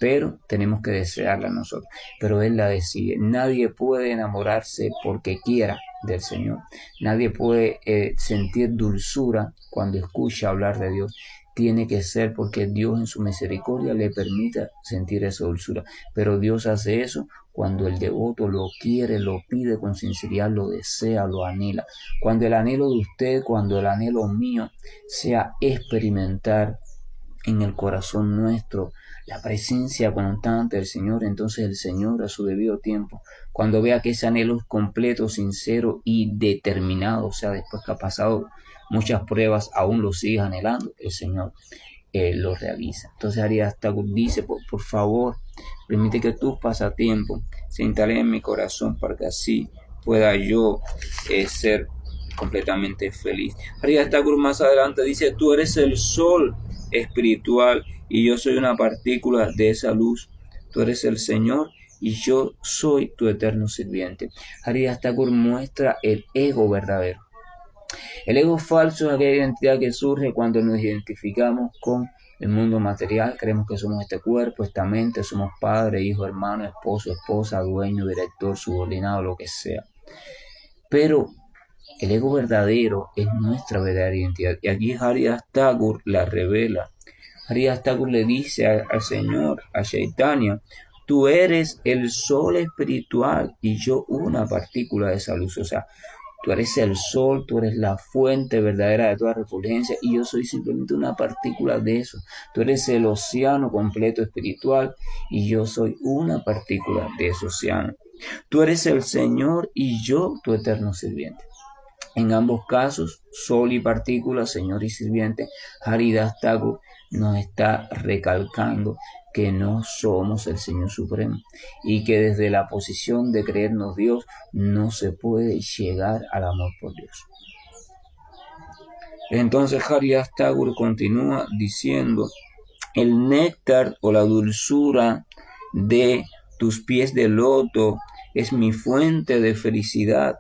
Pero tenemos que desearla nosotros, pero Él la decide. Nadie puede enamorarse porque quiera del Señor. Nadie puede sentir dulzura cuando escucha hablar de Dios. Tiene que ser porque Dios en su misericordia le permita sentir esa dulzura. Pero Dios hace eso cuando el devoto lo quiere, lo pide con sinceridad, lo desea, lo anhela. Cuando el anhelo de usted, cuando el anhelo mío sea experimentar en el corazón nuestro la presencia constante del Señor, entonces el Señor a su debido tiempo, cuando vea que ese anhelo es completo, sincero y determinado, o sea, después que ha pasado muchas pruebas, aún lo sigue anhelando, el Señor lo realiza. Entonces Haridas Thakur dice, por favor, permite que tus pasatiempos se instalen en mi corazón para que así pueda yo ser completamente feliz. Haridas Thakur más adelante dice, tú eres el sol espiritual y yo soy una partícula de esa luz. Tú eres el Señor y yo soy tu eterno sirviente. Haridas Thakur muestra el ego verdadero. El ego falso es aquella identidad que surge cuando nos identificamos con el mundo material. Creemos que somos este cuerpo, esta mente, somos padre, hijo, hermano, esposo, esposa, dueño, director, subordinado, lo que sea. Pero el ego verdadero es nuestra verdadera identidad. Y aquí Haridas Thakur la revela Haridas Thakur le dice al Señor, a Chaitanya, tú eres el sol espiritual y yo una partícula de esa luz. O sea, tú eres el sol, tú eres la fuente verdadera de toda refulgencia y yo soy simplemente una partícula de eso. Tú eres el océano completo espiritual y yo soy una partícula de ese océano. Tú eres el Señor y yo tu eterno sirviente. En ambos casos, sol y partícula, Señor y sirviente, Haridas Thakur nos está recalcando que no somos el Señor Supremo y que desde la posición de creernos Dios no se puede llegar al amor por Dios. Entonces Haridas Thakur continúa diciendo, el néctar o la dulzura de tus pies de loto es mi fuente de felicidad.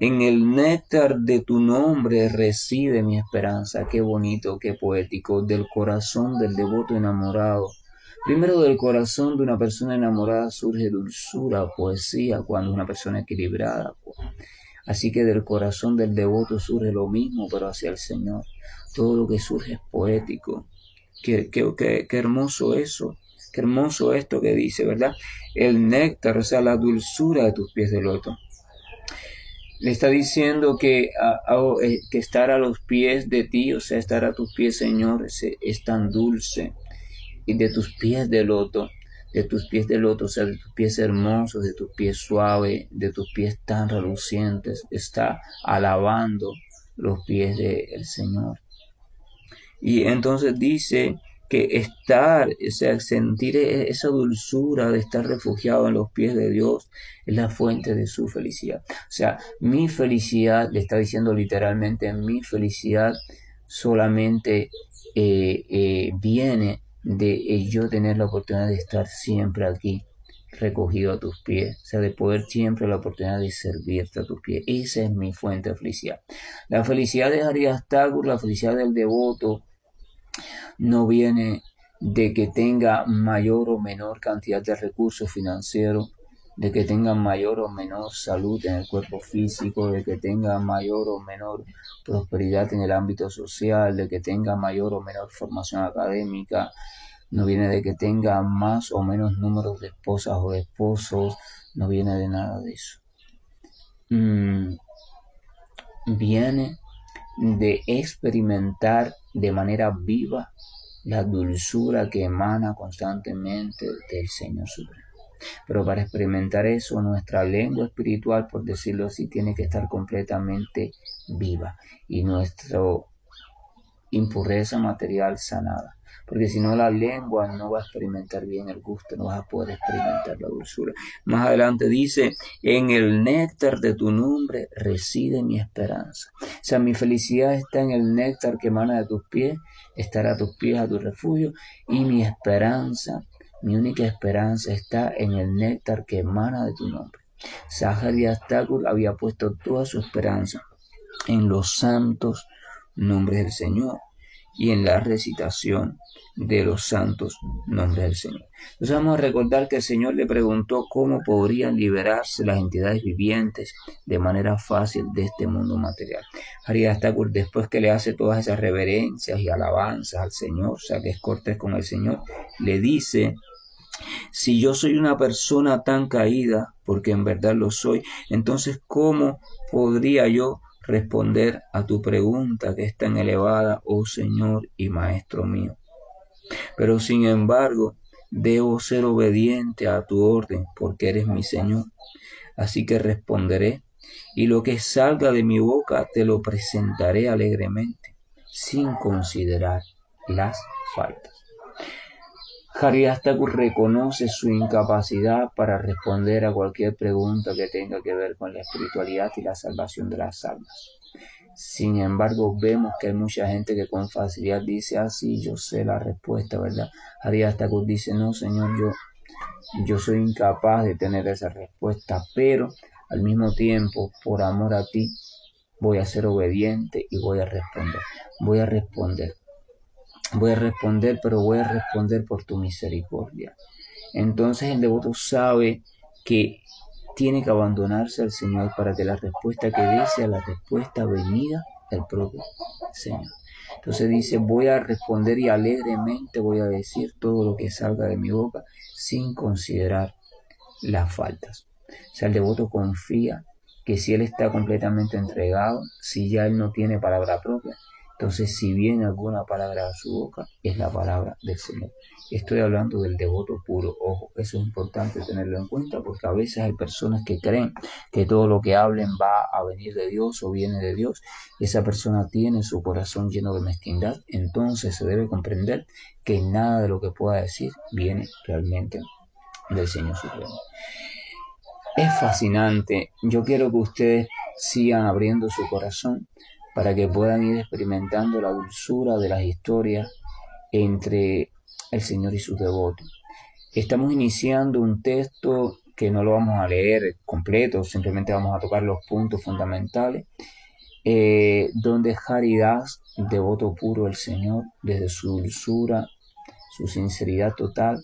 En el néctar de tu nombre reside mi esperanza. Qué bonito, qué poético. Del corazón del devoto enamorado. Primero, del corazón de una persona enamorada surge dulzura, poesía, cuando una persona equilibrada. Así que del corazón del devoto surge lo mismo, pero hacia el Señor. Todo lo que surge es poético. Qué hermoso eso. Qué hermoso esto que dice, ¿verdad? El néctar, o sea, la dulzura de tus pies de loto. Le está diciendo que estar a los pies de ti, o sea, estar a tus pies, Señor, es tan dulce. Y de tus pies de loto, o sea, de tus pies hermosos, de tus pies suaves, de tus pies tan relucientes, está alabando los pies del Señor. Y entonces dice que estar, o sea, sentir esa dulzura de estar refugiado en los pies de Dios es la fuente de su felicidad. O sea, mi felicidad, le está diciendo literalmente, mi felicidad solamente viene de yo tener la oportunidad de estar siempre aquí recogido a tus pies, o sea, de poder siempre la oportunidad de servirte a tus pies. Esa es mi fuente de felicidad. La felicidad de Haridas Thakur, la felicidad del devoto, no viene de que tenga mayor o menor cantidad de recursos financieros, de que tenga mayor o menor salud en el cuerpo físico, de que tenga mayor o menor prosperidad en el ámbito social, de que tenga mayor o menor formación académica, no viene de que tenga más o menos números de esposas o de esposos, no viene de nada de eso. Viene de experimentar de manera viva la dulzura que emana constantemente del Señor Supremo. Pero para experimentar eso, nuestra lengua espiritual, por decirlo así, tiene que estar completamente viva y nuestra impureza material sanada. Porque si no, la lengua no va a experimentar bien el gusto, no vas a poder experimentar la dulzura. Más adelante dice, en el néctar de tu nombre reside mi esperanza. O sea, mi felicidad está en el néctar que emana de tus pies, estar a tus pies, a tu refugio, y mi esperanza, mi única esperanza está en el néctar que emana de tu nombre. Haridas Thakur había puesto toda su esperanza en los santos nombres del Señor y en la recitación de los santos nombres del Señor. Entonces vamos a recordar que el Señor le preguntó cómo podrían liberarse las entidades vivientes de manera fácil de este mundo material. Haridas Thakur, después que le hace todas esas reverencias y alabanzas al Señor, o sea que es cortés con el Señor, le dice, si yo soy una persona tan caída, porque en verdad lo soy, entonces ¿cómo podría yo responder a tu pregunta que es tan elevada, oh Señor y Maestro mío? Pero sin embargo, debo ser obediente a tu orden, porque eres mi Señor. Así que responderé, y lo que salga de mi boca te lo presentaré alegremente, sin considerar las faltas. Haridas Thakur reconoce su incapacidad para responder a cualquier pregunta que tenga que ver con la espiritualidad y la salvación de las almas. Sin embargo, vemos que hay mucha gente que con facilidad dice, sí, yo sé la respuesta, ¿verdad? Haridas Thakur dice, no, Señor, yo soy incapaz de tener esa respuesta, pero al mismo tiempo, por amor a ti, voy a ser obediente y voy a responder. Voy a responder, pero voy a responder por tu misericordia. Entonces el devoto sabe que tiene que abandonarse al Señor para que la respuesta que dé sea la respuesta venida del propio Señor. Entonces dice, voy a responder y alegremente voy a decir todo lo que salga de mi boca sin considerar las faltas. O sea, el devoto confía que si él está completamente entregado, si ya él no tiene palabra propia, entonces si viene alguna palabra a su boca, es la palabra del Señor. Estoy hablando del devoto puro. Ojo, eso es importante tenerlo en cuenta, porque a veces hay personas que creen que todo lo que hablen va a venir de Dios o viene de Dios. Esa persona tiene su corazón lleno de mezquindad. Entonces se debe comprender que nada de lo que pueda decir viene realmente del Señor Supremo. Es fascinante. Yo quiero que ustedes sigan abriendo su corazón para que puedan ir experimentando la dulzura de las historias entre el Señor y sus devotos. Estamos iniciando un texto que no lo vamos a leer completo, simplemente vamos a tocar los puntos fundamentales, donde Haridas, devoto puro del Señor, desde su dulzura, su sinceridad total,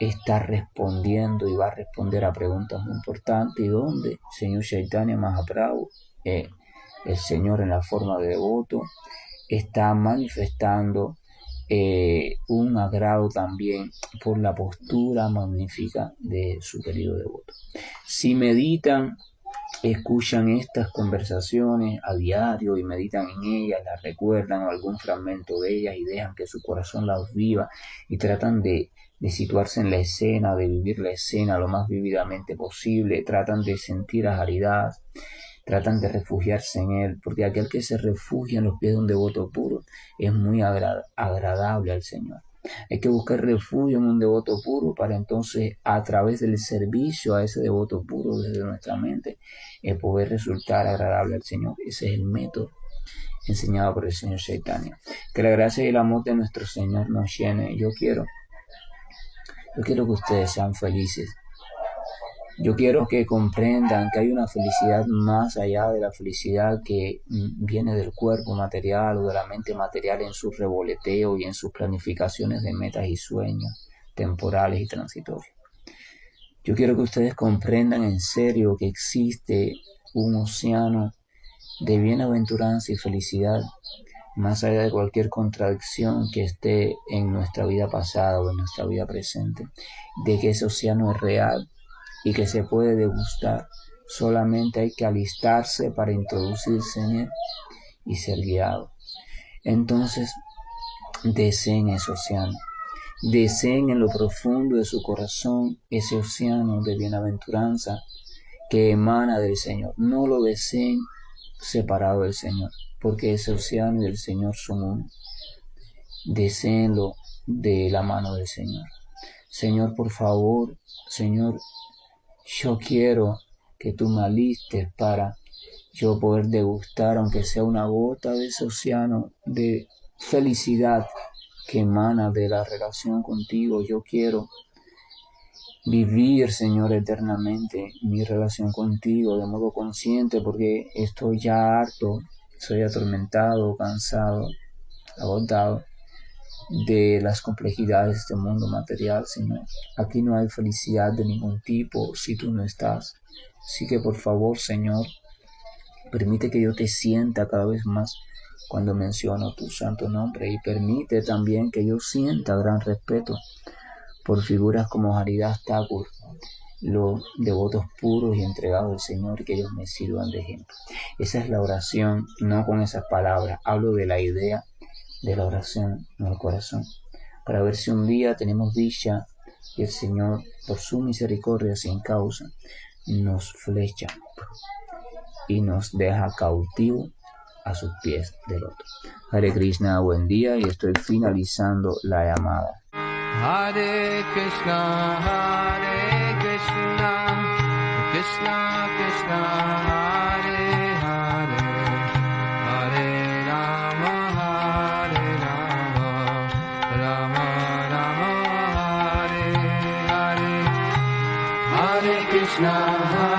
está respondiendo y va a responder a preguntas muy importantes, y donde Señor Chaitanya Mahaprabhu, el Señor en la forma de devoto, está manifestando un agrado también por la postura magnífica de su querido devoto. Si meditan, escuchan estas conversaciones a diario y meditan en ellas, las recuerdan o algún fragmento de ellas y dejan que su corazón las viva y tratan de situarse en la escena, de vivir la escena lo más vívidamente posible, tratan de sentir a Haridas, tratan de refugiarse en él, porque aquel que se refugia en los pies de un devoto puro es muy agradable al Señor. Hay que buscar refugio en un devoto puro para entonces, a través del servicio a ese devoto puro desde nuestra mente, poder resultar agradable al Señor. Ese es el método enseñado por el Señor Chaitanya. Que la gracia y el amor de nuestro Señor nos llene. Yo quiero que ustedes sean felices. Yo quiero que comprendan que hay una felicidad más allá de la felicidad que viene del cuerpo material o de la mente material en su revoleteo y en sus planificaciones de metas y sueños temporales y transitorios. Yo quiero que ustedes comprendan en serio que existe un océano de bienaventuranza y felicidad más allá de cualquier contradicción que esté en nuestra vida pasada o en nuestra vida presente, de que ese océano es real y que se puede degustar. Solamente hay que alistarse para introducirse en él y ser guiado. Entonces, deseen ese océano. Deseen en lo profundo de su corazón ese océano de bienaventuranza que emana del Señor. No lo deseen separado del Señor, porque ese océano y el Señor son uno. Deseenlo de la mano del Señor. Señor, por favor, Señor, yo quiero que tú me alistes para yo poder degustar, aunque sea una gota de ese océano de felicidad que emana de la relación contigo. Yo quiero vivir, Señor, eternamente mi relación contigo de modo consciente, porque estoy ya harto, soy atormentado, cansado, agotado de las complejidades de este mundo material, Señor. Aquí no hay felicidad de ningún tipo si tú no estás. Así que por favor, Señor, permite que yo te sienta cada vez más cuando menciono tu santo nombre, y permite también que yo sienta gran respeto por figuras como Haridas Thakur, los devotos puros y entregados al Señor, y que ellos me sirvan de ejemplo. Esa es la oración, no con esas palabras. Hablo de la idea de la oración en el corazón, para ver si un día tenemos dicha y el Señor, por su misericordia sin causa, nos flecha y nos deja cautivo a sus pies del otro. Hare Krishna, buen día, y estoy finalizando la llamada. Hare Krishna, Krishna Krishna, Hare Hare, Hare Rama, Rama Rama, Hare Hare, Hare Krishna.